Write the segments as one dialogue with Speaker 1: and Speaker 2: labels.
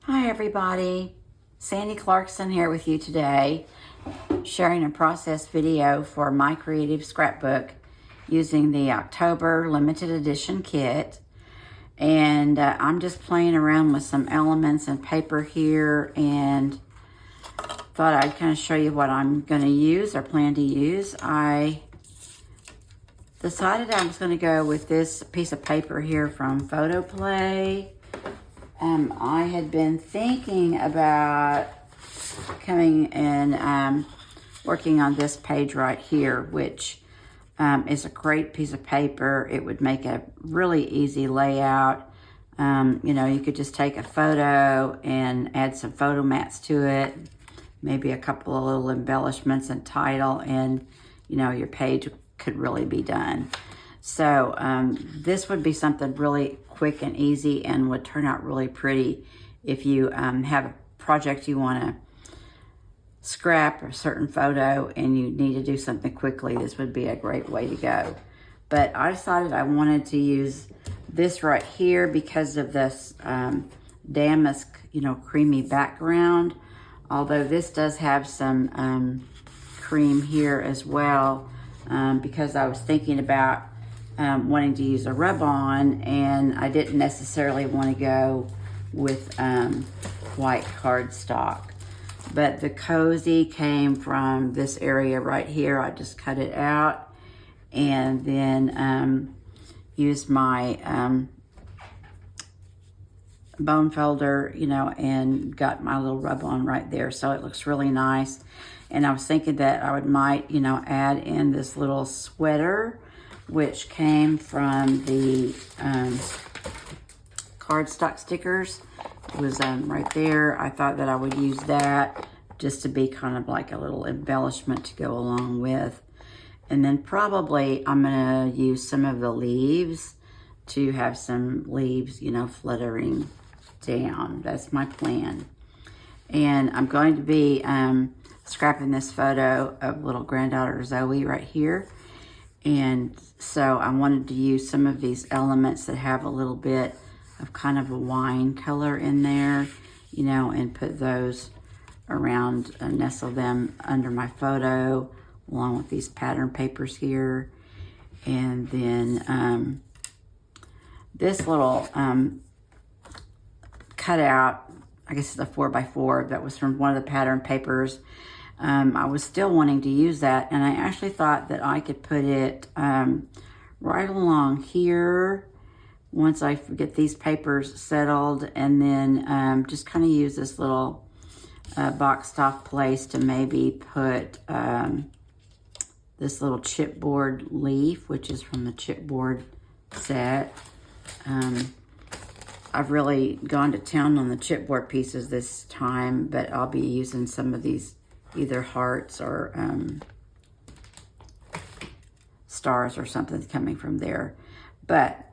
Speaker 1: Hi everybody, Sandi Clarkson here with you today, sharing a process video for My Creative Scrapbook using the October limited edition kit. And I'm just playing around with some elements and paper here, and thought I'd kind of show you what I'm going to use or plan to use. I decided I was going to go with this piece of paper here from Photoplay. I had been thinking about coming and working on this page right here, which is a great piece of paper. It would make a really easy layout. You could just take a photo and add some photo mats to it, maybe a couple of little embellishments and title, and your page could really be done. So this would be something really quick and easy and would turn out really pretty if you have a project you want to scrap a certain photo and you need to do something quickly. This would be a great way to go. But I decided I wanted to use this right here because of this damask, creamy background. Although this does have some cream here as well, because I was thinking about wanting to use a rub-on, and I didn't necessarily want to go with white cardstock. But the cozy came from this area right here. I just cut it out and then used my bone folder, and got my little rub-on right there. So it looks really nice. And I was thinking that I might add in this little sweater, which came from the cardstock stickers. It was right there. I thought that I would use that just to be kind of like a little embellishment to go along with. And then probably I'm gonna use some of the leaves to have some leaves, fluttering down. That's my plan. And I'm going to be scrapping this photo of little granddaughter Zoe right here. And so I wanted to use some of these elements that have a little bit of kind of a wine color in there, and put those around and nestle them under my photo along with these pattern papers here. And then this little cutout, I guess it's a 4x4, that was from one of the pattern papers. I was still wanting to use that, and I actually thought that I could put it right along here once I get these papers settled, and then just kind of use this little boxed off place to maybe put this little chipboard leaf, which is from the chipboard set. I've really gone to town on the chipboard pieces this time, but I'll be using some of these either hearts or stars or something coming from there. But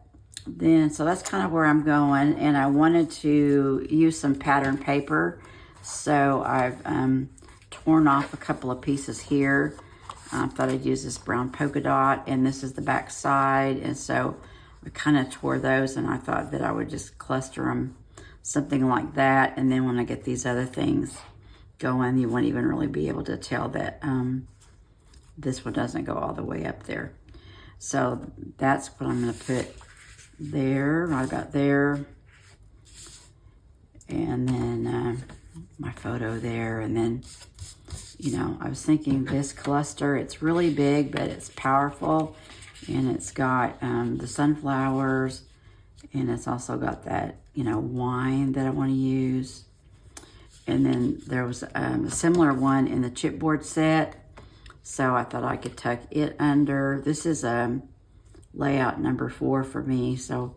Speaker 1: then, so that's kind of where I'm going, and I wanted to use some pattern paper. So I've torn off a couple of pieces here. I thought I'd use this brown polka dot, and this is the back side, and so I kind of tore those, and I thought that I would just cluster them, something like that. And then when I get these other things going, you won't even really be able to tell that this one doesn't go all the way up there. So that's what I'm going to put there, right about there. And then my photo there. And then, I was thinking this cluster, it's really big, but it's powerful. And it's got the sunflowers, and it's also got that, wine that I want to use. And then there was a similar one in the chipboard set, so I thought I could tuck it under. This is layout number 4 for me, so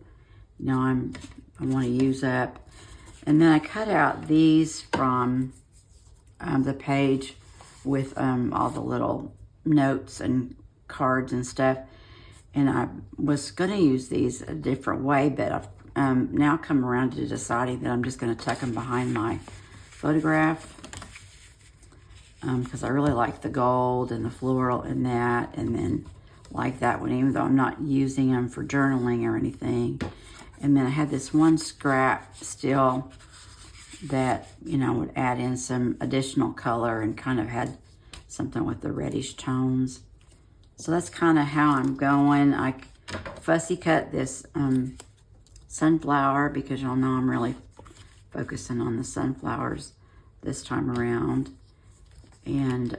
Speaker 1: I want to use up. And then I cut out these from the page with all the little notes and cards and stuff. And I was going to use these a different way, but I've now come around to deciding that I'm just going to tuck them behind my photograph, because I really like the gold and the floral in that, and then like that one, even though I'm not using them for journaling or anything. And then I had this one scrap still that, you know, would add in some additional color and kind of had something with the reddish tones. So that's kind of how I'm going. I fussy cut this sunflower because y'all know I'm really focusing on the sunflowers this time around. And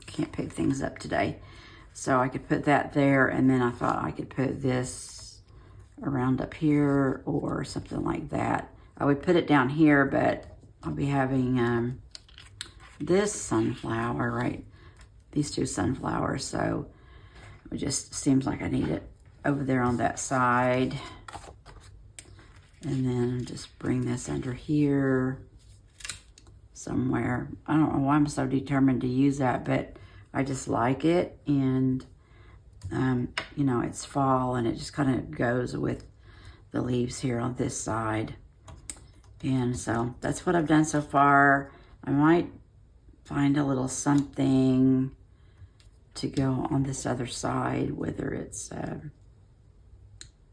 Speaker 1: can't pick things up today. So I could put that there, and then I thought I could put this around up here or something like that. I would put it down here, but I'll be having this sunflower, right? These two sunflowers, so it just seems like I need it over there on that side. And then just bring this under here somewhere. I don't know why I'm so determined to use that, but I just like it. And, you know, it's fall and it just kind of goes with the leaves here on this side. And so that's what I've done so far. I might find a little something to go on this other side, whether it's the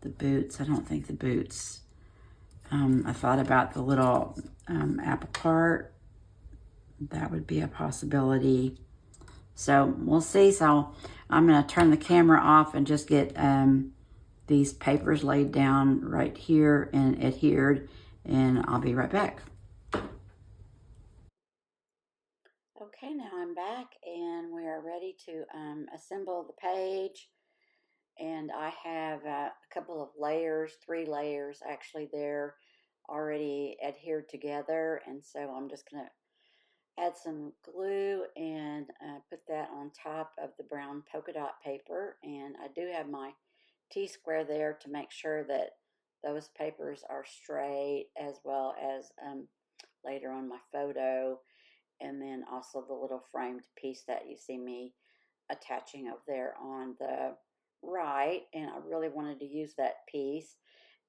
Speaker 1: boots. I don't think the boots. I thought about the little apple cart. That would be a possibility. So we'll see. So I'm going to turn the camera off and just get these papers laid down right here and adhered, and I'll be right back. Okay, now I'm back and we are ready to assemble the page. And I have a couple of layers, 3 layers actually there already adhered together. And so I'm just going to add some glue and put that on top of the brown polka dot paper. And I do have my T-square there to make sure that those papers are straight, as well as later on my photo, and then also the little framed piece that you see me attaching up there on the right. And I really wanted to use that piece,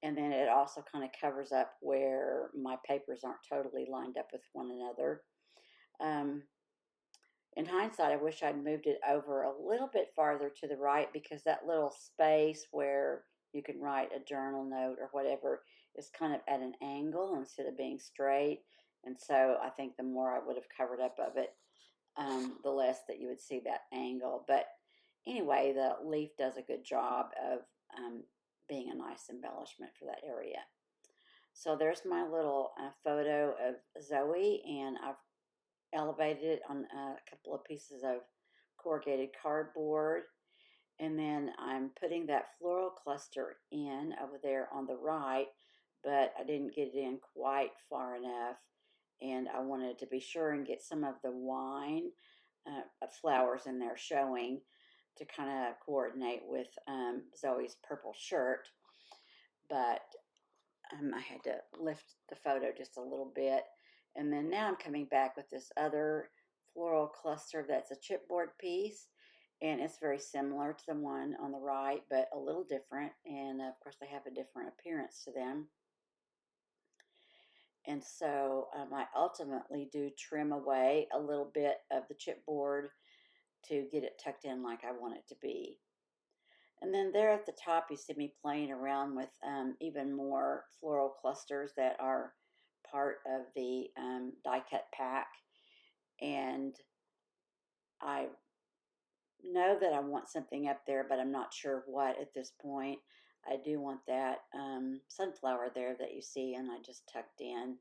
Speaker 1: and then it also kind of covers up where my papers aren't totally lined up with one another. In hindsight, I wish I'd moved it over a little bit farther to the right, because that little space where you can write a journal note or whatever is kind of at an angle instead of being straight. And so I think the more I would have covered up of it, the less that you would see that angle. But anyway, the leaf does a good job of being a nice embellishment for that area. So there's my little photo of Zoe, and I've elevated it on a couple of pieces of corrugated cardboard. And then I'm putting that floral cluster in over there on the right, but I didn't get it in quite far enough. And I wanted to be sure and get some of the wine flowers in there showing, to kind of coordinate with Zoe's purple shirt. But I had to lift the photo just a little bit. And then now I'm coming back with this other floral cluster that's a chipboard piece. And it's very similar to the one on the right, but a little different. And of course, they have a different appearance to them. And so I ultimately do trim away a little bit of the chipboard to get it tucked in like I want it to be. And then there at the top, you see me playing around with even more floral clusters that are part of the die cut pack. And I know that I want something up there, but I'm not sure what at this point. I do want that sunflower there that you see, and I just tucked in.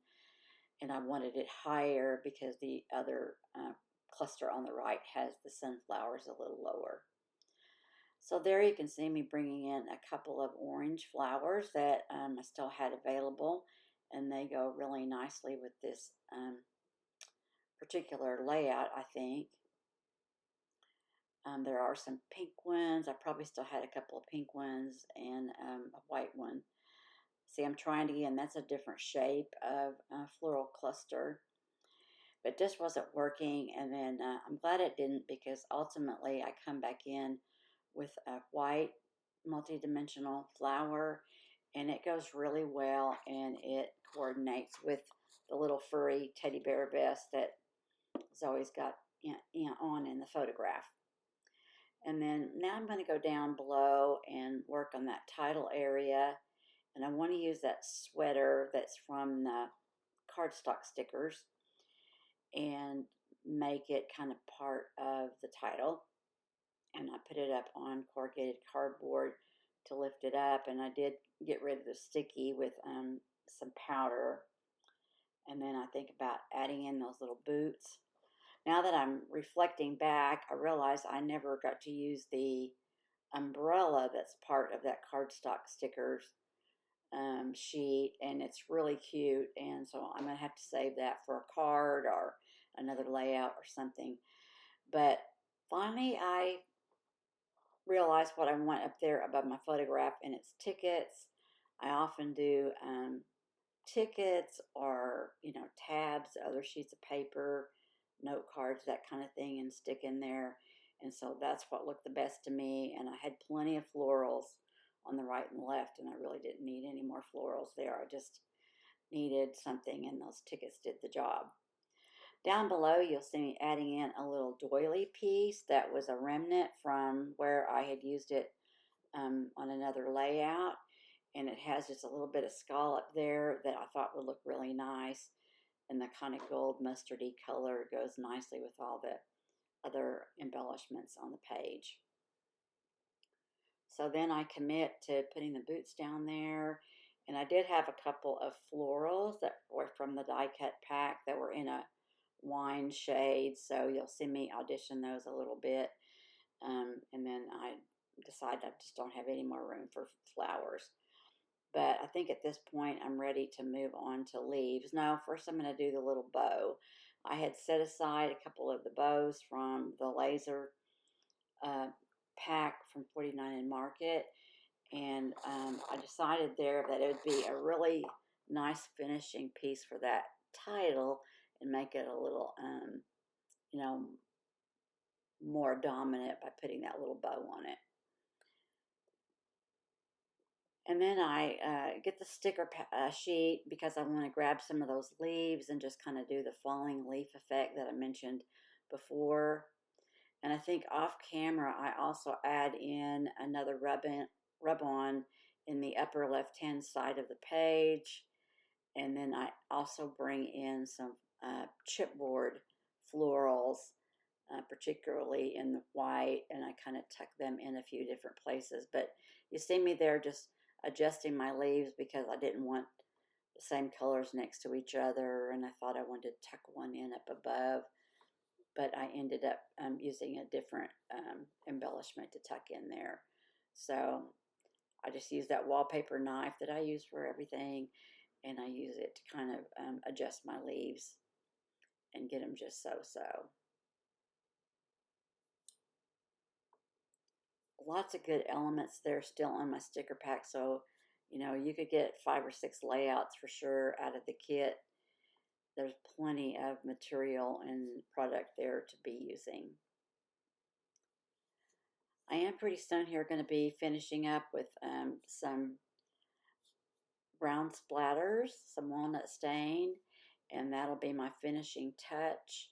Speaker 1: And I wanted it higher because the other cluster on the right has the sunflowers a little lower. So there you can see me bringing in a couple of orange flowers that I still had available, and they go really nicely with this particular layout, I think. There are some pink ones. I probably still had a couple of pink ones and a white one. See, I'm trying to, again, that's a different shape of floral cluster, but just wasn't working. And then I'm glad it didn't, because ultimately I come back in with a white multi-dimensional flower, and it goes really well, and it coordinates with the little furry teddy bear vest that Zoe's got on in the photograph. And then now I'm going to go down below and work on that title area, And I want to use that sweater that's from the cardstock stickers and make it kind of part of the title. And I put it up on corrugated cardboard to lift it up, and I did get rid of the sticky with some powder. And then I think about adding in those little boots. Now that I'm reflecting back, I realize I never got to use the umbrella that's part of that cardstock stickers sheet, and it's really cute, and so I'm going to have to save that for a card or another layout or something. But finally I realized what I want up there above my photograph, and it's tickets. I often do tickets or, tabs, other sheets of paper, note cards, that kind of thing, and stick in there. And so that's what looked the best to me. And I had plenty of florals on the right and left, and I really didn't need any more florals there. I just needed something, and those tickets did the job. Down below, you'll see me adding in a little doily piece that was a remnant from where I had used it on another layout. And it has just a little bit of scallop there that I thought would look really nice. And the kind of gold mustardy color goes nicely with all the other embellishments on the page. So then I commit to putting the boots down there. And I did have a couple of florals that were from the die cut pack that were in a wine shade. So you'll see me audition those a little bit. And then I decided I just don't have any more room for flowers. But I think at this point I'm ready to move on to leaves. Now, first I'm going to do the little bow. I had set aside a couple of the bows from the laser pack from 49 and Market. And I decided there that it would be a really nice finishing piece for that title and make it a little, more dominant by putting that little bow on it. And then I get the sticker sheet because I want to grab some of those leaves and just kind of do the falling leaf effect that I mentioned before. And I think off camera, I also add in another rub-on in the upper left-hand side of the page. And then I also bring in some chipboard florals, particularly in the white, and I kind of tuck them in a few different places. But you see me there just adjusting my leaves because I didn't want the same colors next to each other, and I thought I wanted to tuck one in up above, but I ended up using a different embellishment to tuck in there. So I just use that wallpaper knife that I use for everything, and I use it to kind of adjust my leaves and get them just so. Lots of good elements there still on my sticker pack, so you could get 5 or 6 layouts for sure out of the kit. There's plenty of material and product there to be using. I am pretty soon here going to be finishing up with some brown splatters, some walnut stain, and that'll be my finishing touch.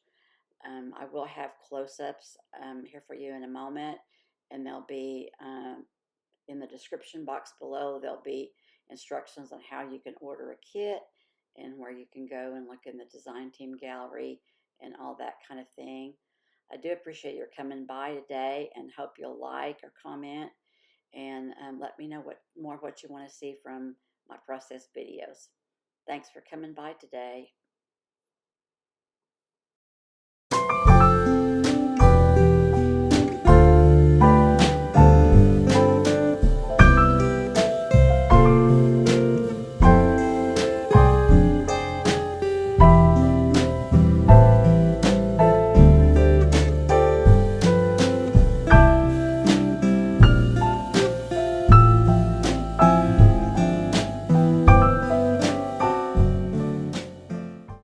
Speaker 1: I will have close-ups here for you in a moment, and they'll be in the description box below. There'll be instructions on how you can order a kit and where you can go and look in the design team gallery and all that kind of thing. I do appreciate your coming by today, and hope you'll like or comment and let me know what you want to see from my process videos. Thanks for coming by today.